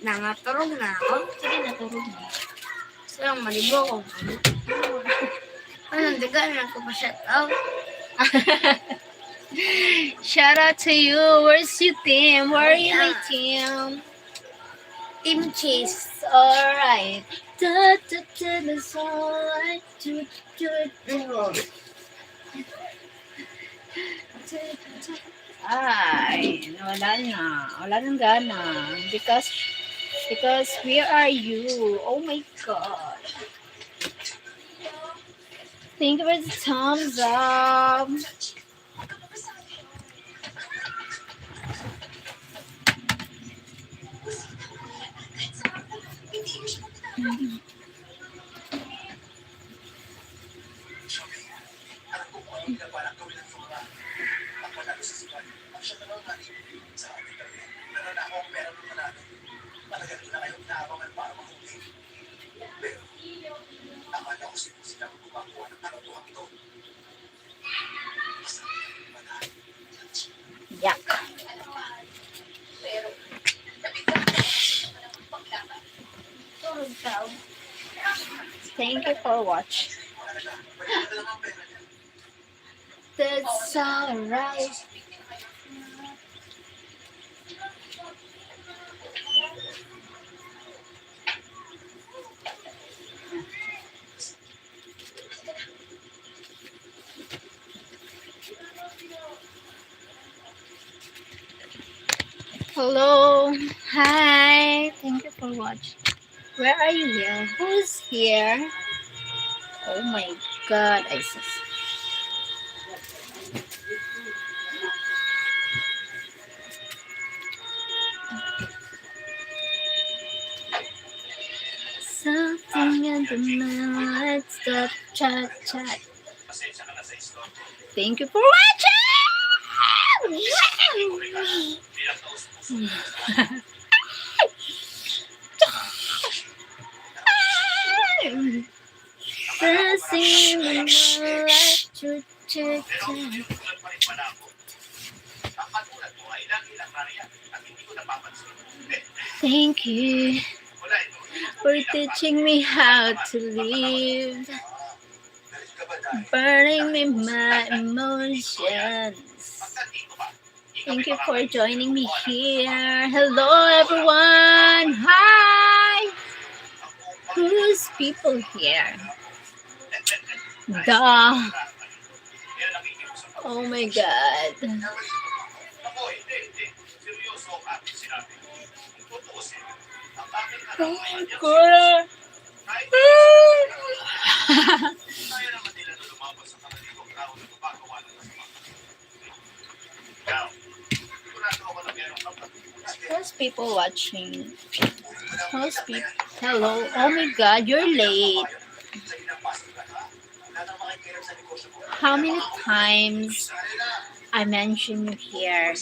Nangaturog na ako. Sige, naturog na. So, malibo ko. Ano, di ka na ko pa-shout out. Shout out to you. Where's your team? Where are you, my team? Team Chase. Alright. Da, da, da, that's alright. Do, do, do. Ay, wala na. Wala nang gana. Because where are you? Oh my God. Thank you for the thumbs up. Yak. Thank you for watching. That's alright. Hello. Hi. Thank you for watching. Where are you here? Who's here? Oh my God, Isis. Something in the moonlight, stop, chat, chat. Thank you for watching! Dancing in the moonlight, chat, chat, chat. Thank you for teaching me how to live, burning me my emotions. Thank you for joining me here. Hello everyone. Hi. Who's people here? Duh. Oh my God. Oh my God. How's people watching? How's people? Hello. Oh my God, you're late. How many times I mentioned you here?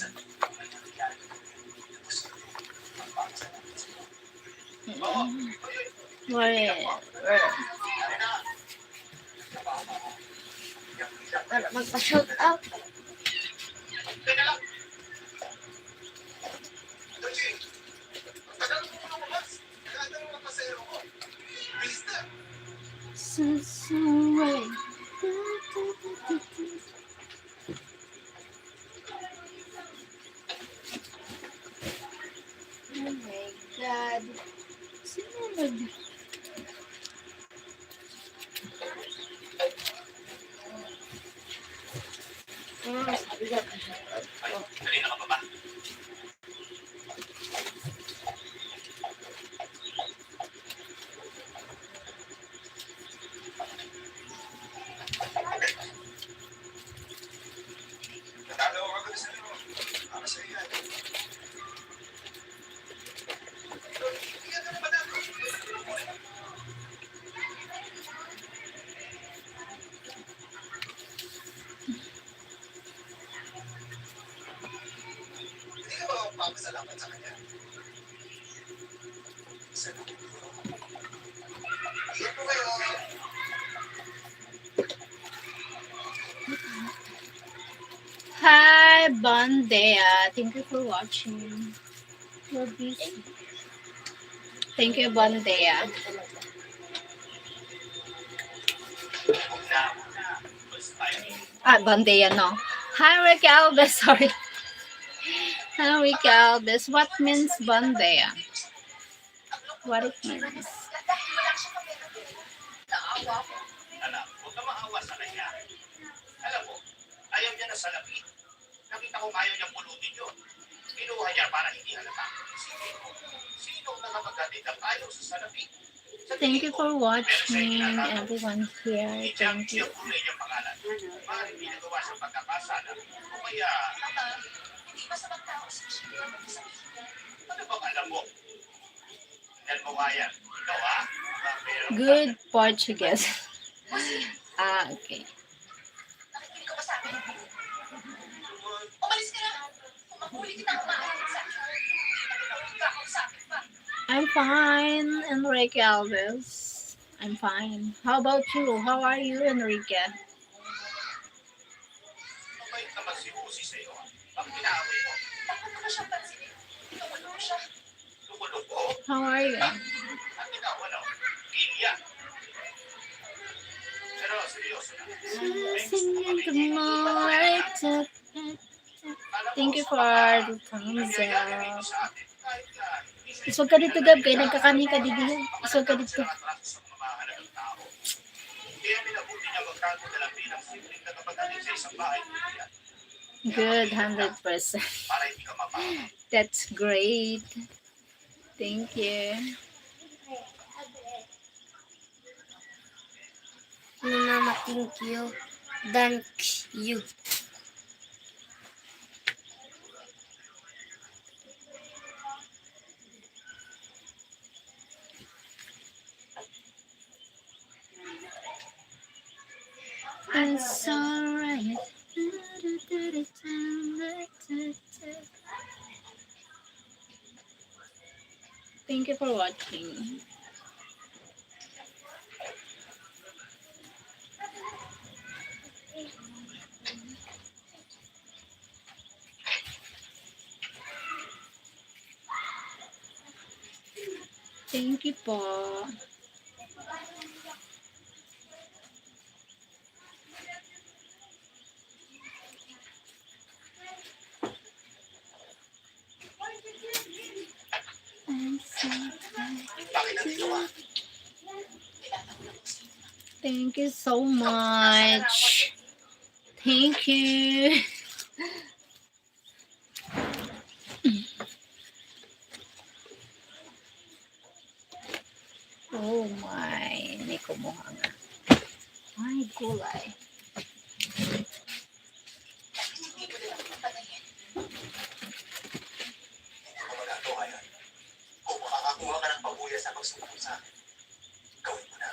Where? Magpa-shout out. Oh my God. Sino nag... Kanina ka pa ba? Papasalamat sa kanya. Iyan po kayo. Hi, Bandea. Thank you for watching. You're busy. Thank you, Bandea. Bandea, no. Hi, Ricky Alves. Sorry. Hi, Ricky Alves. What means Bandea? What it means? Alam, huwag ka maawa sa kanya. Alam mo, ayaw niya na salapi. Nakita ko ayaw niyang pulutin yun. Kinuha niya para hindi halata. Sino ang nakapagdating ng ayaw sa salapi? Thank you for watching, everyone here. Thank you. Maaaring ginagawa sa pagkakasala. O kaya, hindi masamang tao si Shiro. Ano bang alam mo? Yan mo nga yan. Ikaw ha? Good Portuguese. Okay. Nakikinig ka ba sa akin? Umalis ka na. Kumahuli kita ang maalit sa akin. Kakausapin pa. I'm fine, Enrique Alves. I'm fine. How about you? How are you, Enrique? Mabait naman si Lucy sa'yo. Ang pinaaway mo. Bakit naman siyang pansinin? Tumulong siya. Tumulong ko. How are you? At ikaw, ano? Pilya. Pero seryoso na. Thank you for the thumbs up. Iswag ka dito, Gab. Kaya nagkakani ka dito. Iswag ka dito. Good, 100%. That's great. Thank you. Mama, thank you. Thank you. It's alright. Thank you for watching. Thank you po. Thank you so much. Thank you. Oh my, hindi ko mukha nga. Ay, gulay. Kung magagawa yan, kung makakakuha ka ng pabuya sa pagsumbong sa akin, gawin mo na.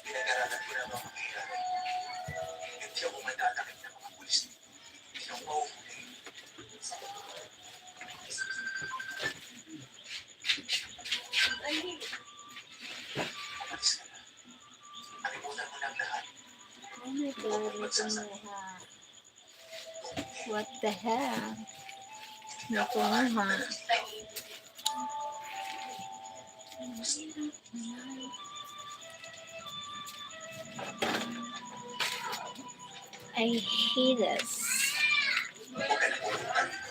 Pinag-aralan ko na mga mangyayari. Hindi ako madadakit ng mga pulis. Hindi ako mauhuli. Umalis ka na. Nakalimutan mo na ang lahat. Oh my God, nakuha. What the hell? Nakuha. I hate this. Huwag ka na pumunta rito.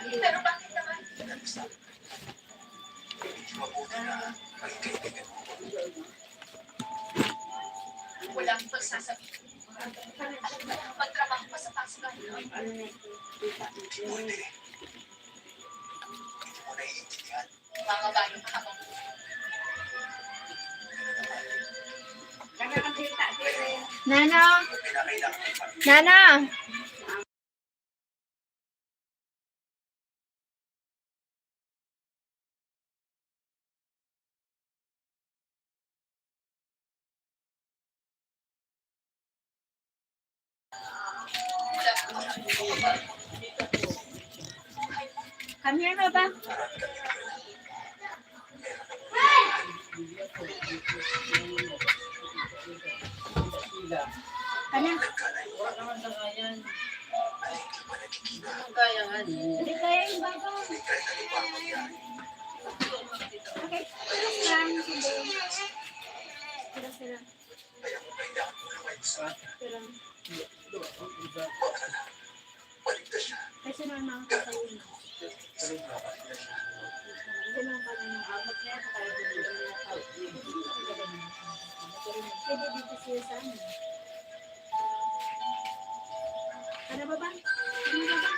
Pero bakit naman? Hindi mabuti na maging kaibigan mo. Walang pagsasabihin. Alam mo, magtrabaho pa sa Pascal. Hindi. Hindi mo naiintindihan. Mga bayo ka habang Nana! Pinakailangan ng pamilya. Nana! Come here, Baba. Marami kami Ano? Wala naman sa kayan. Hindi kaya yung bago. Okay. Lang. Sila. Kasi naman mga kasayin. Kasi naman pala yung abot niya. Pwede dito siya sa amin. Ano ba ba? Ano ba ba?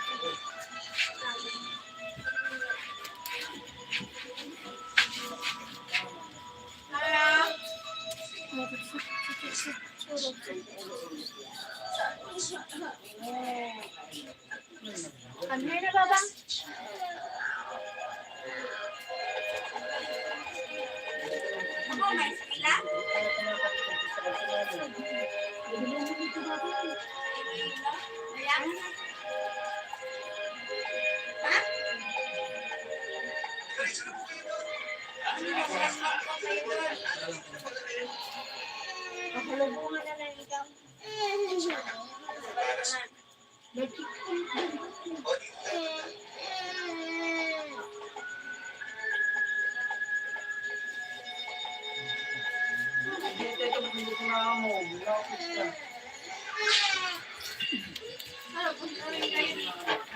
Ano na ba ba? Ako, may sakila? Ayan. Ha? Pasalubungan na lang ikaw. Ito, hindi ko na mo.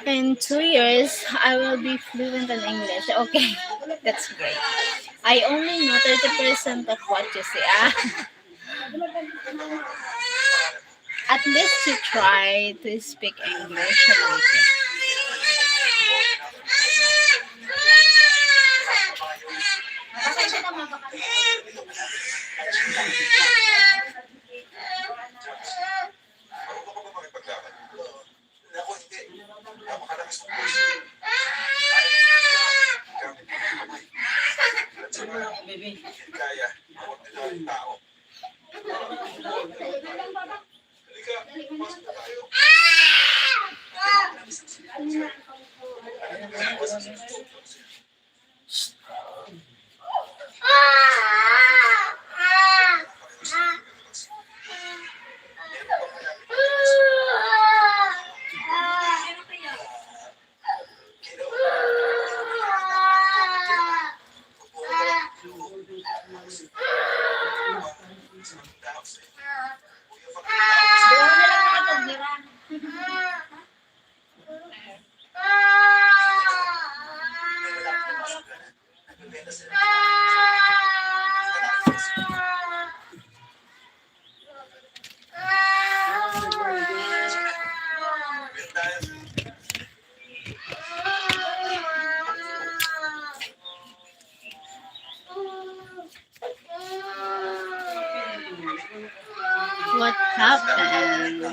In 2 years, I will be fluent in English. Okay, that's great. I only know 30% of what you say. At least you try to speak English a little. Baby. What happened?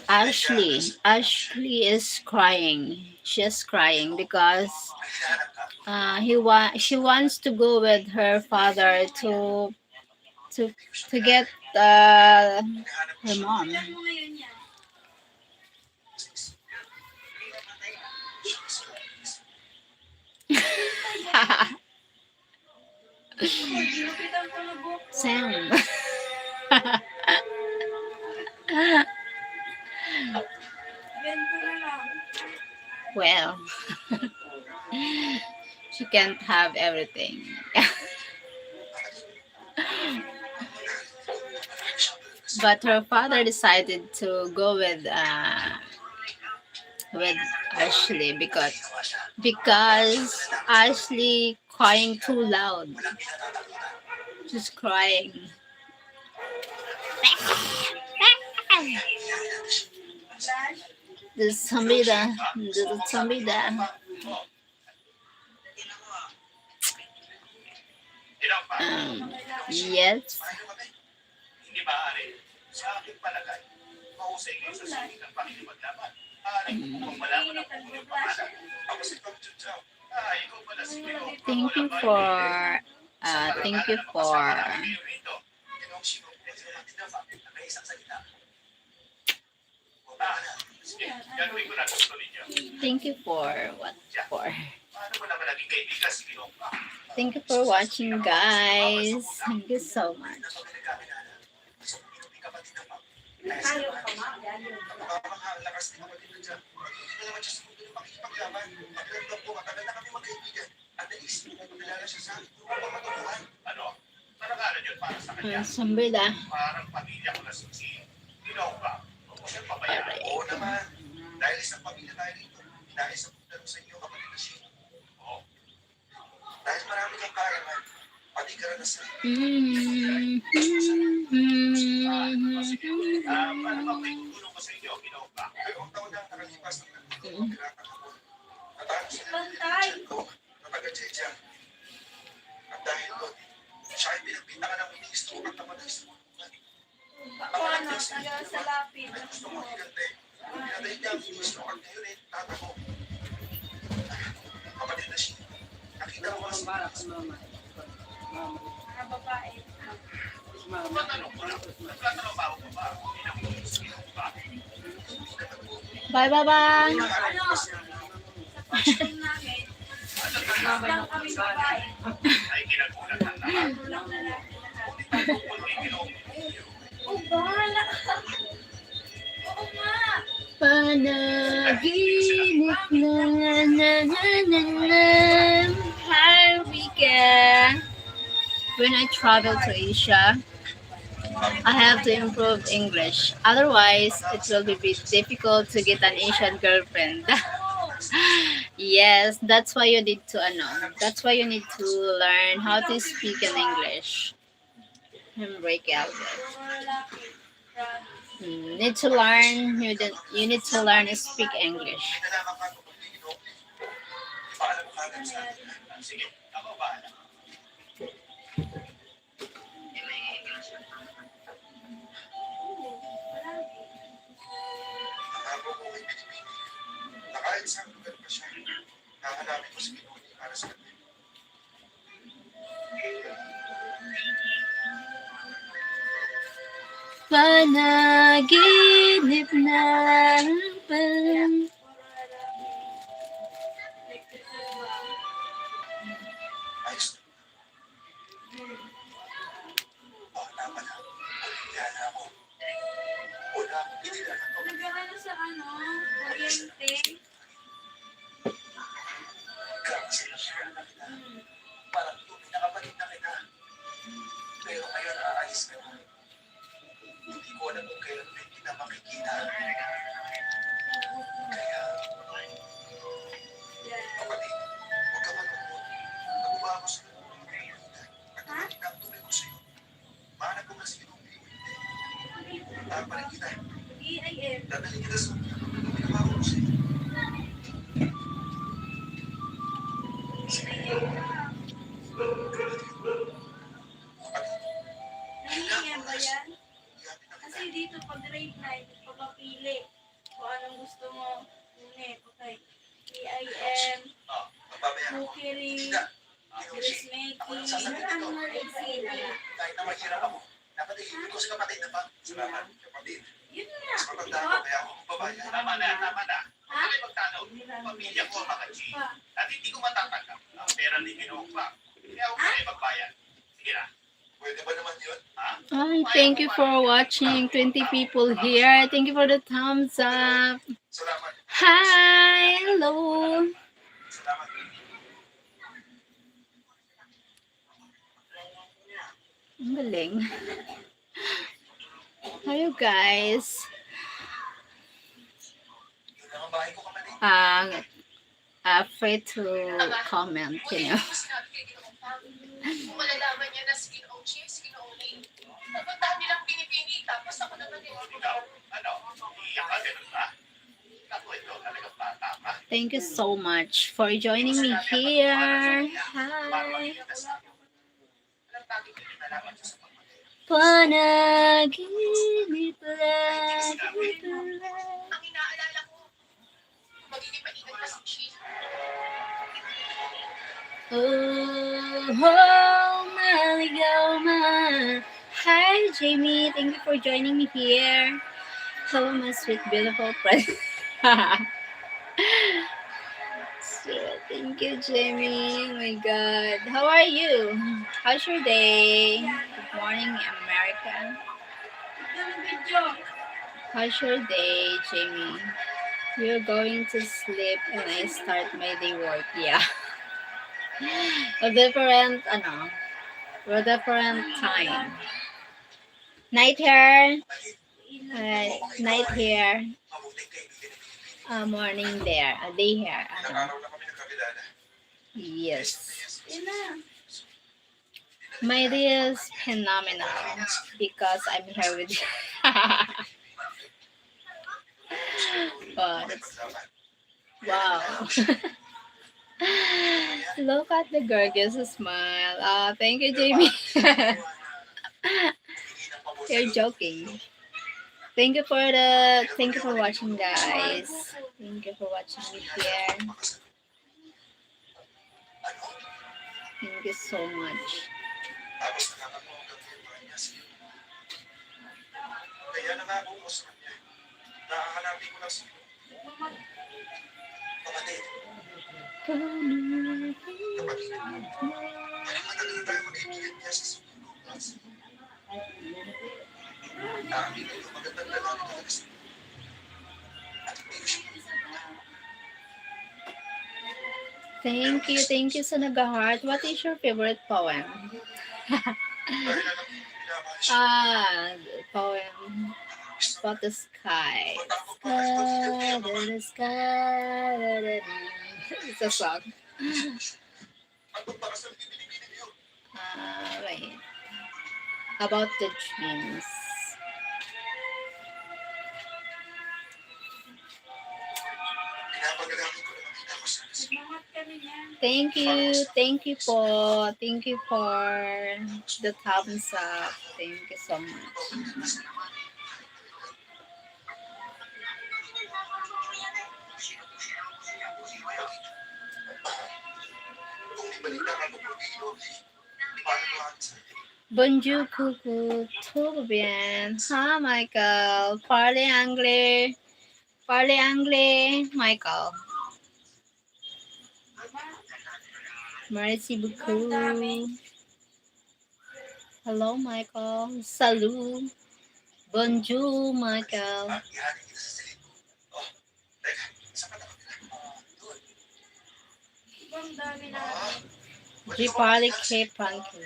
Ashley is crying. She's crying because she wants to go with her father to to get her mom. Sam. Ganito na lang. Well, she can't have everything. But her father decided to go with Ashley because Ashley crying too loud. She's crying. There's somebody there. There's somebody there. Yes. Hindi maaari. Sa aking palagay, mahusay kayo sa sulit ng pakikipaglaban. Maaari kung malaman ang pupunin pangalan. Ako si Tom Chuchaw. Ikaw pala si Leo. Thank you for Sige, gagawin ko na gusto ninyo. thank you for what for. Paano mo naman naging kaibigan si Leo? Thank you for watching, guys. Thank you so much. Tayo pa ma. Ganyan. Napakalakas ni kapatid na dyan. Hindi naman siya sa mundo ng pakikipaglaban. Pagkaramdam ko, matagal na kami magkaibigan. At naisip ko na pagkilala siya sa akin. Kung matutuhan. Ano? Parang ano yun para sa kanya? Somebody there. Parang pamilya ko na si Ginaw ba? O siya pabayaan? Oo naman. Dahil isang pamilya tayo dito. Dahil sa punta sa inyo kapatid na siya. Oo. Dahil marami kang karangan. Pati karanasan. Paano ba may tutulong ko sa inyo? Ginaw ba? Dalawang taon na ang nakalipas ng pinatang ako. Natalo sila ng pinagsiyan ko na taga-Checha. At dahil doon, siya ay pinagpintakan ng ministro at namatay sa kulungan. Paano? Taga sa lapid. Ay gusto mo higante. Pinatay niya ang ministro at ngayon ay tatago. Kapatid na siya. Nakita mo ba si Mga babae. Matanong ko lang, nagtatrabaho ko ba? Bye. Ano? Sa pagkain namin, lang kami babae. Ay ginagulat ng lahat. Lang lalaki lahat. Tungkol ay ginawa. Oh, bahala ka. Oo nga. Panaginip na weekend. When I travel to Asia, I have to improve English. Otherwise, it will be difficult to get an Asian girlfriend. Yes, that's why you need to That's why you need to learn how to speak in English. Break out. Mga lalaki. Need to learn. You need to learn to speak English. Pinalaman ka kung hindi ginawa. Paalam mo kagad sa akin. Sige, ako bahala. Nakako ko kay Pilipino. Na kahit saan lugar pa siya, hahanapin ko si Pinoni para sa kanya. Panaginip na Ayos na. Tama na. Ulihan na ako. Una, hindi na ito. Nagkaroon sa kuryente. Siya na kita. Parang tunay na kapatid na kita. Pero ngayon, aalis ka na. Hindi ko alam kung kailan din kita makikita. Kaya, kapatid, huwag ka malungkot. Nakuha ako sa iyo. At nakita ang tunay ko sa iyo. Mahanap ko na sa iyo ng Taparin kita. EIM. Dadalhin kita sa pinabaho ko sa iyo. Nangyayang ba yan? Kasi dito pag grade 9, pagpapili kung anong gusto mo. Ngunit, okay. EIM, cookery, dressmaking, ano na ACD. Kahit na mahirap ako, dapat iibig ko sa kapatid na pa. Salamat, kapatid. Yun nga. Mas matanda ako, kaya ako babayan. Tama na. Ha? Hindi magtanaw. Pamilya ko ang mga G. At hindi ko matatanggap ang pera ni Ginoong pa. Kaya ako kayo magbayan. Sige na. Pwede ba naman yun? Ha? Ay, thank you for watching. 20 people here. Thank you for the thumbs up. Salamat. Hi! Hello! Salamat. Ang galing. Hello guys. Yung nakabahay ko kami. Free to comment, you know. Mas sinabi kay Ginoong Pao, kung malalaman niya na si Ginoong Chief, si Ginoong Lee, pupuntahan nilang pinipini, tapos ako naman yung Ikaw, iyak ka, ganun ba? Ako, ito, talagang bata ka. Thank you so much for joining me here. Hi! Panaginip lang. ang inaalala ko. Magiging maingat pa si Chief. Oh, maligaw man. Hi, Jamie. Thank you for joining me here. Hello, my sweet, beautiful friend. Thank you, Jamie. Oh my God. How are you? How's your day? Good morning, America. How's your day, Jamie? You're going to sleep and I start my day work. Yeah. A different, time. Night here. Night here. Morning there. A day here. Ilang araw na kami nagkakilala. Yes. My day is phenomenal because I'm here with you. But, wow. Look at the gorgeous smile. Oh, thank you, Jamie. You're joking. Thank you for watching, guys. Thank you for watching me here. Thank you so much. Tapos nakakamuha ng mga niya siya. Kaya nangabuo sa kanya. Nakahanapin ko lang siya. Kapatid, kapatid, matagal tayo mag-ibigay niya sa sumunod class. Amin ay magandang lalaki na alas. At hindi ko siya Thank you sa nag-heart. What is your favorite poem? dahil alam ko pinamahal siya. The poem about the sky. Sky, the sky, it's a song. At pagpakasal ni binibinin niyo. Wait. About the dreams. Pinapagalamin ko na makita ko sa alas. Thank you for the thumbs up. Thank you so much. Kung may balita ka tungkol kay Lodi, paano mo akin sa akin? Bonjour, coucou, tout bien. Hi, Michael. Parlez anglais. Parlez anglais, Michael. Merci beaucoup. Hello, Michael. Salut. Bonjour, Michael. At ihanin kita sa silid ko. Oh, teka, saan ka nakatira? Doon. Je parle que franco.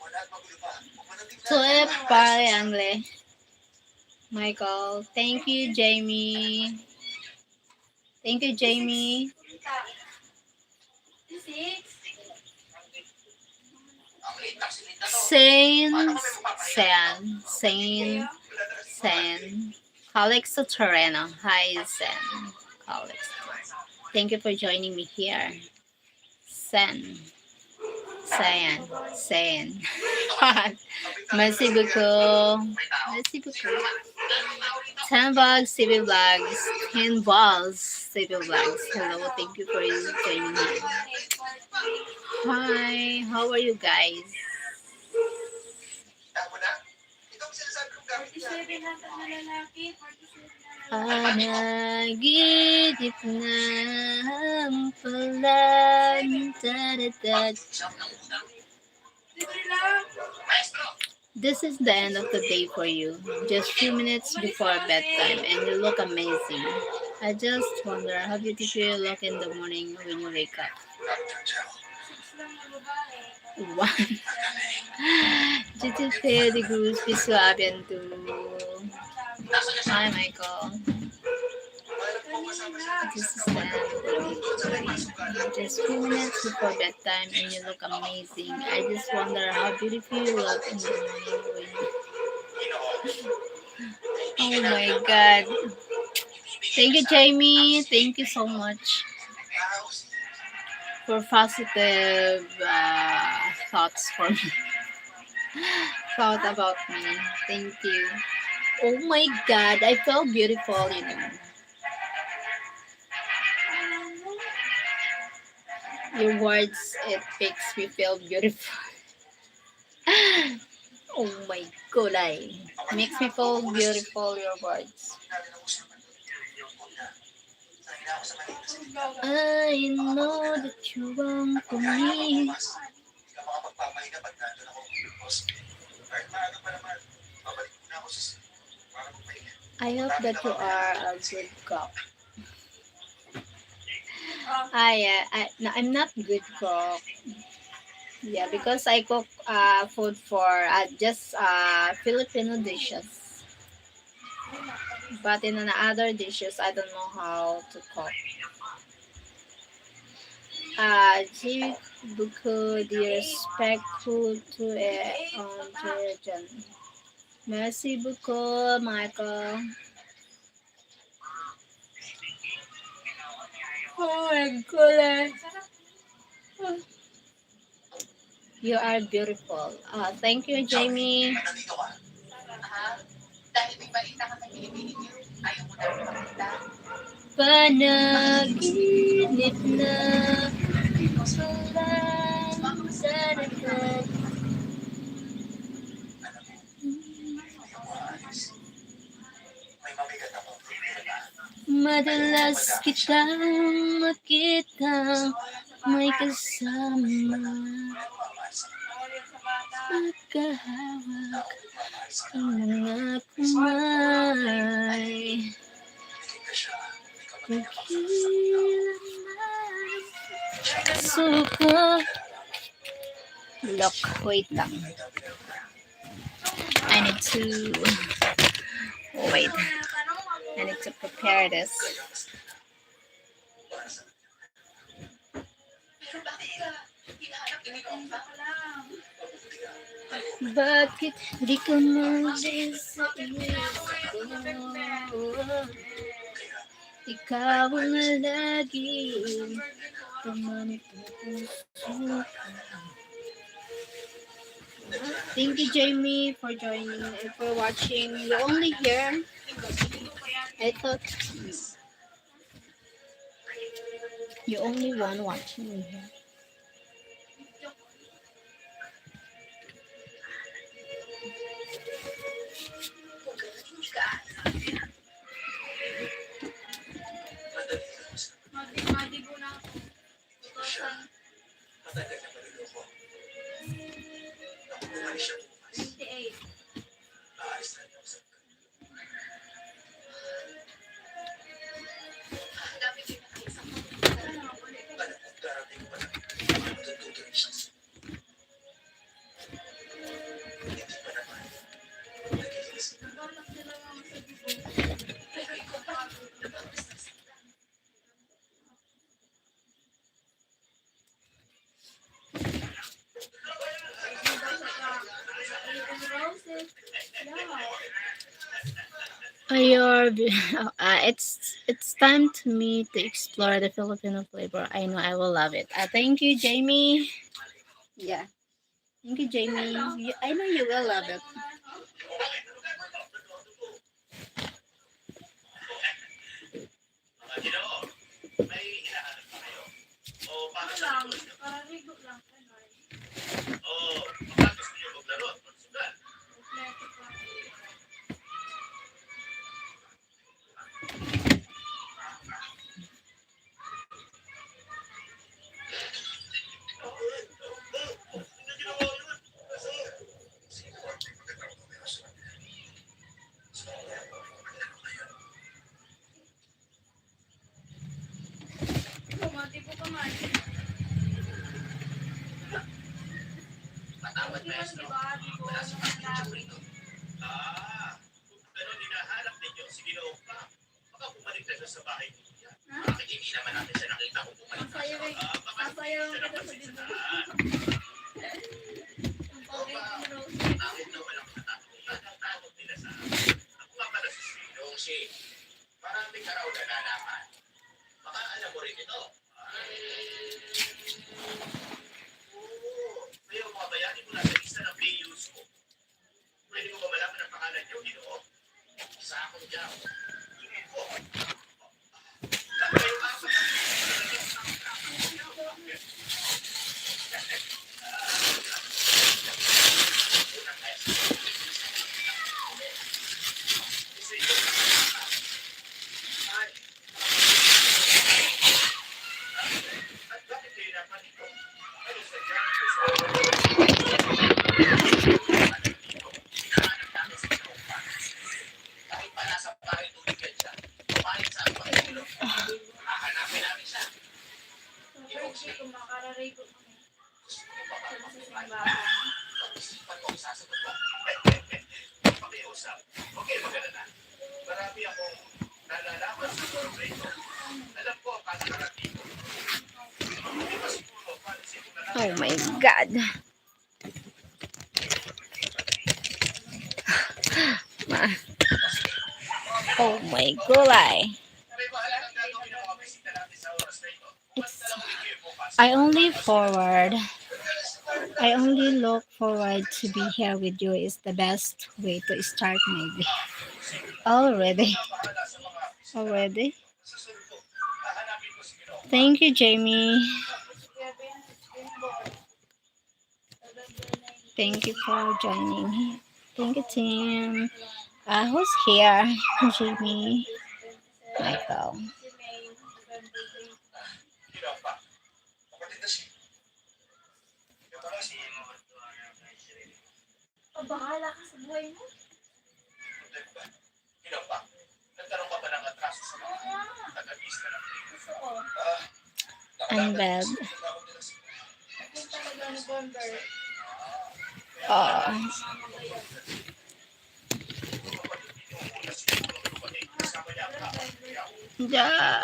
Wala at magulo pa. Huwag manating Tu parles anglais. Michael. Thank you, Jamie. Thank you, Jamie. Ang late na silid na to. Sen. Calixto Terreno. Hi, Sen. Calixto. Thank you for joining me here. Sen. Merci beaucoup. 10 bucks, CB Vlogs. 10 balls, CB Vlogs. Hello, thank you for joining me. Hi, how are you guys? Tama na? Ito ang sinasabi kong gamit niya. Panaginip ng palan. Siyam na utang. Maestro! This is the end of the day for you. Just few minutes before bedtime, and you look amazing. I just wonder how beautiful you look in the morning when you wake up. Dr. Joe, One. magaling. Gigi Fede Cruz Pisuabian to. Nasa ka siya? Hi, Michael. Mahirap po kasama siya ng This isang is kapwa. Sam. Tungkol sa kanyang sugalan. Just few minutes before bedtime, and you look amazing. I just wonder how beautiful you look in the morning when you. Ginoo. Oh my God. Thank you, Jamie. Thank you so much for positive thoughts for me. Thought about me. Thank you. Oh my God, I felt beautiful, you know. Your words, it makes me feel beautiful. Oh my God, makes me feel beautiful, your words. I know that you want for me. Hindi ka makapagpapahinga pag nandun ako. Boss, kahit maaga pa naman, babalik muna ako sa para magpahinga. I hope that you are a good cook. No, I'm not good cook. Yeah, because I cook food for just Filipino dishes. But in other dishes, I don't know how to cook. Ji buku disrespectful to Jen. Merci beaucoup, Michael. Oh my goodness. You are beautiful. Thank you, Jamie. Nandito ka. Ha? Dahil may balita ka sa Pilipino, ayaw mo na makita. Panaginip na walang darating. Alam mo, hindi ako aalis. May mabigat akong problema. Madalas kitang makita may kasama Nagmamahal sa magkahawak nagmamahal sa ang mga kumay. Tingin ka siya. Ikaw na niya pagsasama. Kailanman suko. Look, wait lang. I need to wait. I need to prepare this. Pero bakit ka hinahanap ginagawa pa? Bakit di ka mali sa iyo? Ikaw ang lagi tumanip ng puso. Thank you, Jamie, for joining and for watching. You only here. I thought you only one watching me here. Matagal na maluloko. Ako bumalik siya bukas. Aalis na niya sa Dami din na kayo sa alam mo, darating pa lang. Matutuloy siya sa hindi pa naman. Nagigilis na. pero ikaw pa nagpapis na sa It's time to me to explore the Filipino flavor. I know I will love it. Thank you, Jamie. Yeah, thank you, Jamie. I know you will love it. Mga Ginoo, may hinahanap pa kayo? O para sa O baka gusto niyo maglaro at magsugal? Hindi ginawa yun. Kasi, Salamat, maestro. Wala sa pag-YouTube rito. Kung gano'n hinahanap ninyo, sige na pa. Baka bumalik na siya sa bahay niya. Bakit hindi naman natin siya nakita kung bumalik na siya? Baka hindi siya napansin sa daan. Bakit na walang katatakutan ang tawag nila sa akin? Ako nga pala si Yoshi. Maraming ka raw nalalaman. Baka alam mo rin ito. Oo. Ngayon mga bayani mo na sa lista ng PUs ko. Pwede mo ba malaman ang pangalan niyo, Ginoo? Sa akong job. Hindi ko. Kayo apat ang at bakit kayo naman ito? Ano sa kahit pa nasa paring tuligan siya, pumalit sa ating Panginoon. Hahanapin namin siya. Gusto mo ba pag-isipan mo ang sasagot mo? Pakiusap. Okay, maganda na. Marami akong nalalaman sa korporate. Alam ko ang kalakaran dito. Hindi pa siguro, pansin ko na lang. Oh my God. Oh my gulay. May bahala ng gagawin ng mga bisita natin sa oras na ito. I only look forward to be here with you is the best way to start my day. Already. Thank you, Jamie. Thank you for joining. Thank you, Tim. Who's here? Jamie. Michael. Bahala ka sa buhay mo. Nagkaroon ka ba ng atraso sa mga taga-bis na lang? I'm bad. Kung talaga November, Oh. Yeah.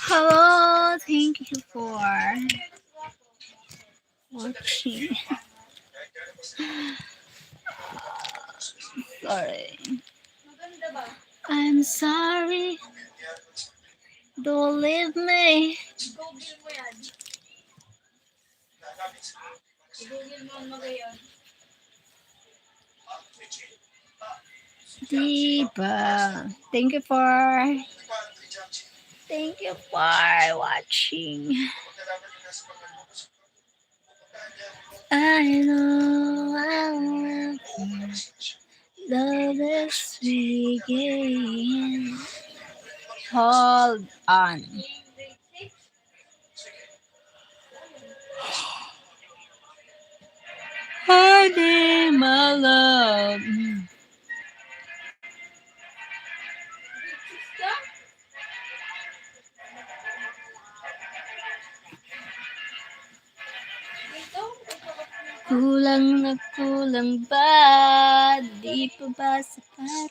Hello, thank you for watching. Sorry. maganda ba? I'm sorry. Don't leave me. Google mo yan. Google mo ang magayon. Diba? Thank you for watching. I know I will love this begin. Hold on. Honey, my love. Kulang na kulang ba? Di pa ba sapat?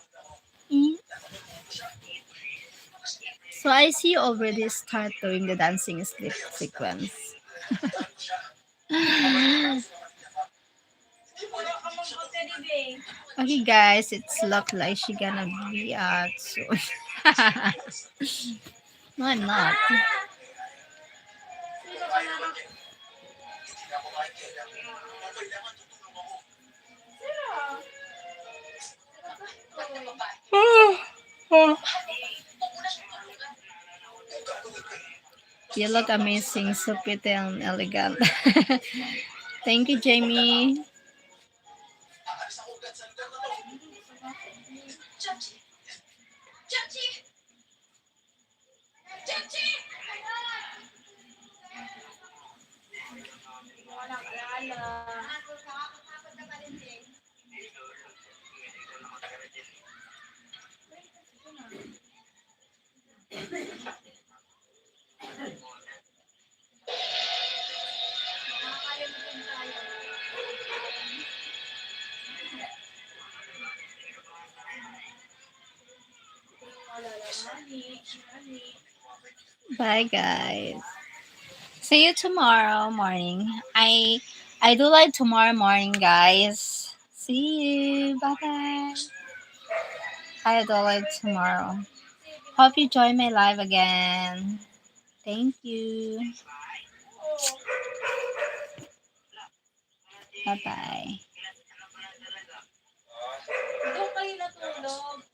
So I see you already start doing the dancing sleep sequence. Okay guys, it's look like she gonna be out soon. No, I'm not. You look amazing, so pretty and elegant. Thank you, Jamie. Chachi! Chachi! Chachi! Wala kalala. Nakakatakot na pala din. Makakalimutan tayo. Bye, guys. See you tomorrow morning. I do like tomorrow morning, guys. See you. Bye bye. I do like tomorrow. Hope you join my live again. Thank you. Bye bye. Doon kayo natulog.